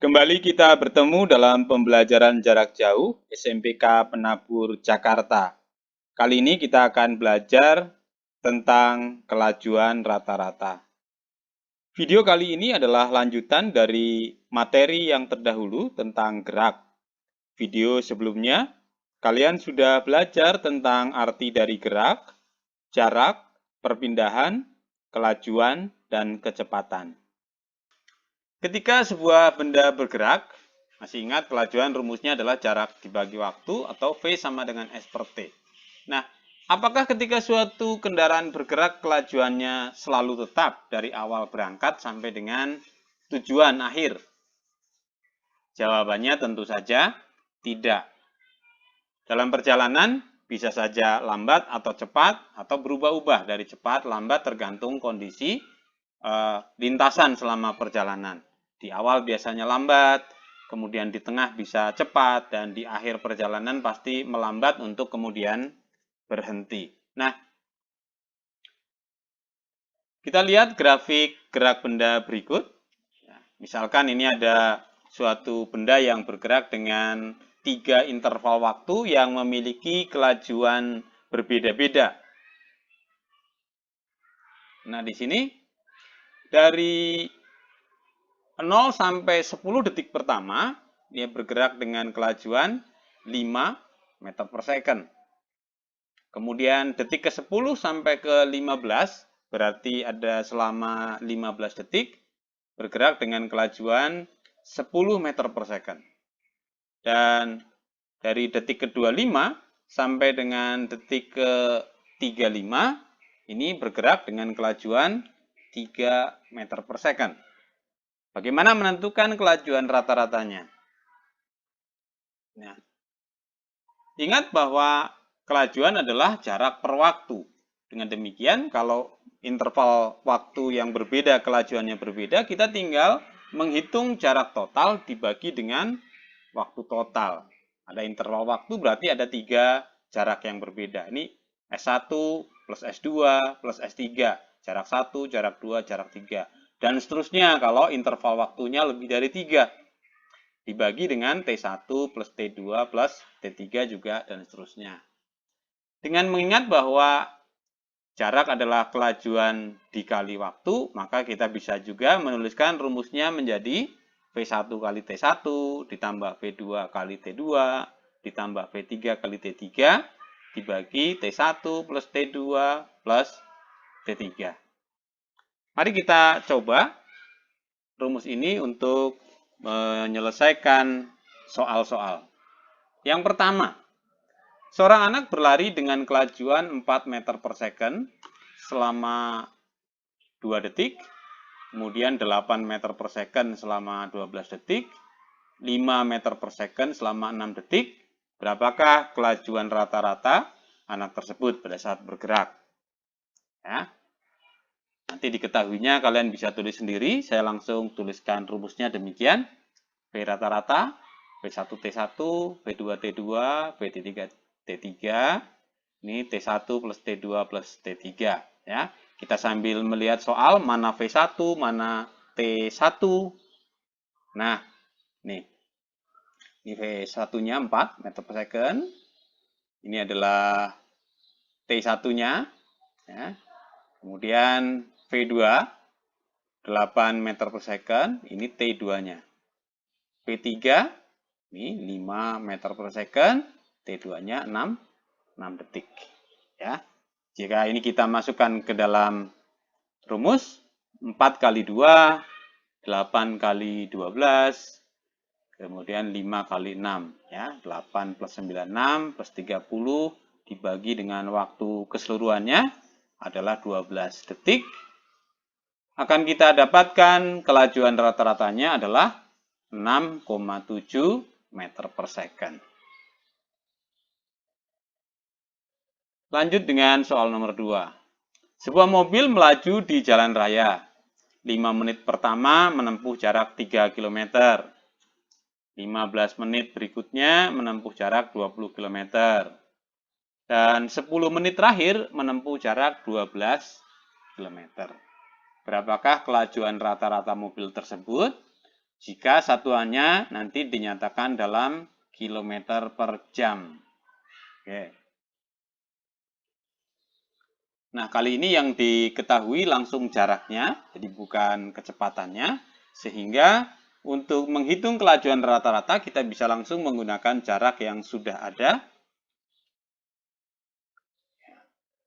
Kembali kita bertemu dalam pembelajaran jarak jauh SMPK Penabur Jakarta. Kali ini kita akan belajar tentang kelajuan rata-rata. Video kali ini adalah lanjutan dari materi yang terdahulu tentang gerak. Video sebelumnya, kalian sudah belajar tentang arti dari gerak, jarak, perpindahan, kelajuan, dan kecepatan. Ketika sebuah benda bergerak, masih ingat kelajuan rumusnya adalah jarak dibagi waktu atau V sama dengan S per T. Nah, apakah ketika suatu kendaraan bergerak kelajuannya selalu tetap dari awal berangkat sampai dengan tujuan akhir? Jawabannya tentu saja tidak. Dalam perjalanan bisa saja lambat atau cepat atau berubah-ubah dari cepat lambat tergantung kondisi lintasan selama perjalanan. Di awal biasanya lambat, kemudian di tengah bisa cepat, dan di akhir perjalanan pasti melambat untuk kemudian berhenti. Nah, kita lihat grafik gerak benda berikut. Misalkan ini ada suatu benda yang bergerak dengan 3 interval waktu yang memiliki kelajuan berbeda-beda. Nah, di sini dari 0 sampai 10 detik pertama, dia bergerak dengan kelajuan 5 meter per second. Kemudian detik ke-10 sampai ke-15, berarti ada selama 15 detik, bergerak dengan kelajuan 10 meter per second. Dan dari detik ke-25 sampai dengan detik ke-35, ini bergerak dengan kelajuan 3 meter per second. Bagaimana menentukan kelajuan rata-ratanya? Nah, ingat bahwa kelajuan adalah jarak per waktu. Dengan demikian, kalau interval waktu yang berbeda, kelajuannya berbeda, kita tinggal menghitung jarak total dibagi dengan waktu total. Ada interval waktu berarti ada 3 jarak yang berbeda. Ini S1 plus S2 plus S3. Jarak 1, jarak 2, jarak 3. Dan seterusnya kalau interval waktunya lebih dari 3. Dibagi dengan T1 plus T2 plus T3 juga, dan seterusnya. Dengan mengingat bahwa jarak adalah kelajuan dikali waktu, maka kita bisa juga menuliskan rumusnya menjadi V1 kali T1 ditambah V2 kali T2 ditambah V3 kali T3 dibagi T1 plus T2 plus T3. Mari kita coba rumus ini untuk menyelesaikan soal-soal. Yang pertama, seorang anak berlari dengan kelajuan 4 meter per second selama 2 detik, kemudian 8 meter per second selama 12 detik, 5 meter per second selama 6 detik. Berapakah kelajuan rata-rata anak tersebut pada saat bergerak? Ya. Nanti diketahuinya kalian bisa tulis sendiri. Saya langsung tuliskan rumusnya demikian. V rata-rata, V1 T1, V2 T2, V3 T3. Ini T1 plus T2 plus T3. Ya. Kita sambil melihat soal mana V1, mana T1. Nah, nih. Ini V1-nya 4 meter per second. Ini adalah T1-nya. Ya. Kemudian V2, 8 meter per second. Ini T2-nya. V3, ini 5 meter per second. T2-nya 6 detik. Ya. Jika ini kita masukkan ke dalam rumus, 4 kali 2, 8 kali 12, kemudian 5 kali 6. Ya. 8 plus 9, 6 plus 30 dibagi dengan waktu keseluruhannya adalah 12 detik. Akan kita dapatkan kelajuan rata-ratanya adalah 6,7 meter per second. Lanjut dengan soal nomor 2. Sebuah mobil melaju di jalan raya. 5 menit pertama menempuh jarak 3 km. 15 menit berikutnya menempuh jarak 20 km. Dan 10 menit terakhir menempuh jarak 12 km. Berapakah kelajuan rata-rata mobil tersebut? jika satuannya nanti dinyatakan dalam kilometer per jam. Oke. Nah, kali ini yang diketahui langsung jaraknya, jadi bukan kecepatannya, sehingga untuk menghitung kelajuan rata-rata kita bisa langsung menggunakan jarak yang sudah ada.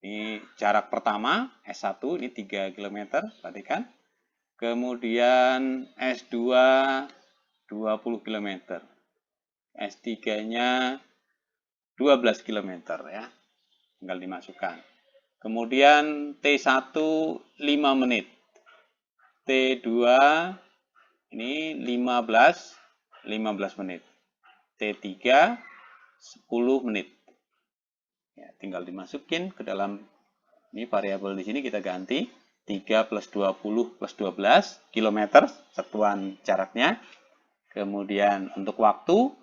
Ini jarak pertama, S1, ini 3 km, perhatikan. Kemudian S2, 20 km. S3-nya 12 km ya, tinggal dimasukkan. Kemudian T1 5 menit. T2 ini 15 menit. T3 10 menit. Ya, tinggal dimasukin ke dalam ini variabel di sini kita ganti 3 plus 20 plus 12 km satuan jaraknya. Kemudian untuk waktu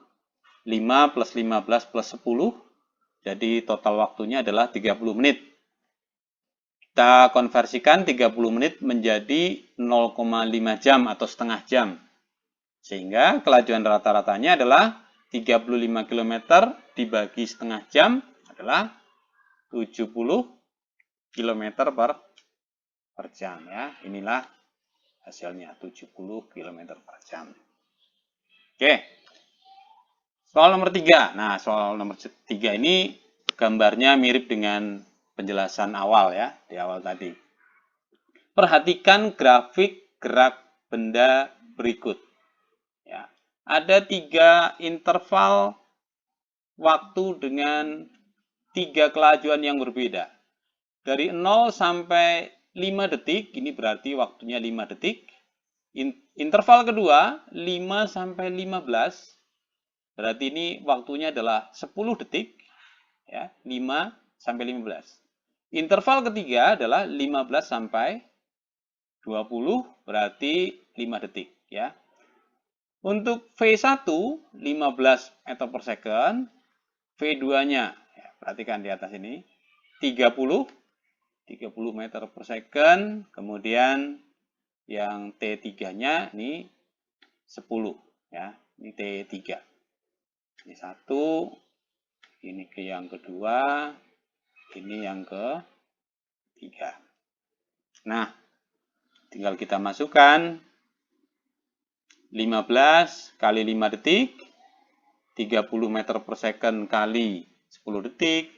5 plus 15 plus 10, jadi total waktunya adalah 30 menit. Kita konversikan 30 menit menjadi 0,5 jam atau setengah jam. Sehingga kelajuan rata-ratanya adalah 35 km dibagi setengah jam adalah 70 km per jam. Ya. Inilah hasilnya, 70 km per jam. Oke. Soal nomor 3. Nah, soal nomor 3 ini gambarnya mirip dengan penjelasan awal ya, di awal tadi. Perhatikan grafik gerak benda berikut. Ya, ada 3 interval waktu dengan 3 kelajuan yang berbeda. Dari 0 sampai 5 detik, ini berarti waktunya 5 detik. Interval kedua, 5 sampai 15, berarti ini waktunya adalah 10 detik. Ya, 5 sampai 15. Interval ketiga adalah 15 sampai 20, berarti 5 detik. Ya. Untuk V1, 15 meter per second. V2-nya, ya, perhatikan di atas ini, 30 meter per second. Kemudian yang T3-nya ini 10. Ya, ini T3. Ini 1, ini ke yang kedua, ini yang ketiga. Nah, tinggal kita masukkan 15 kali 5 detik, 30 meter per second kali 10 detik,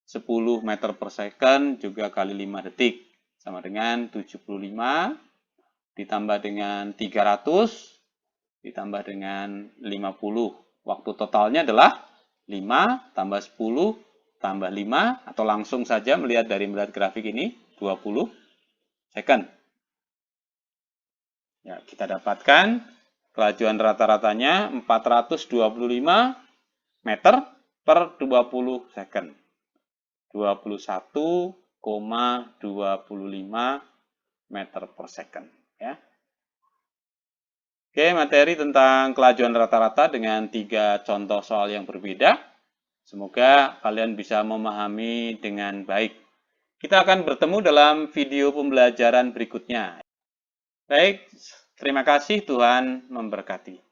10 meter per second juga kali 5 detik, sama dengan 75, ditambah dengan 300, ditambah dengan 50. Waktu totalnya adalah 5 tambah 10 tambah 5, atau langsung saja melihat dari grafik ini, 20 second. Ya, kita dapatkan kelajuan rata-ratanya 425 meter per 20 second. 21,25 meter per second. Ya. Oke, materi tentang kelajuan rata-rata dengan 3 contoh soal yang berbeda. Semoga kalian bisa memahami dengan baik. Kita akan bertemu dalam video pembelajaran berikutnya. Baik, terima kasih, Tuhan memberkati.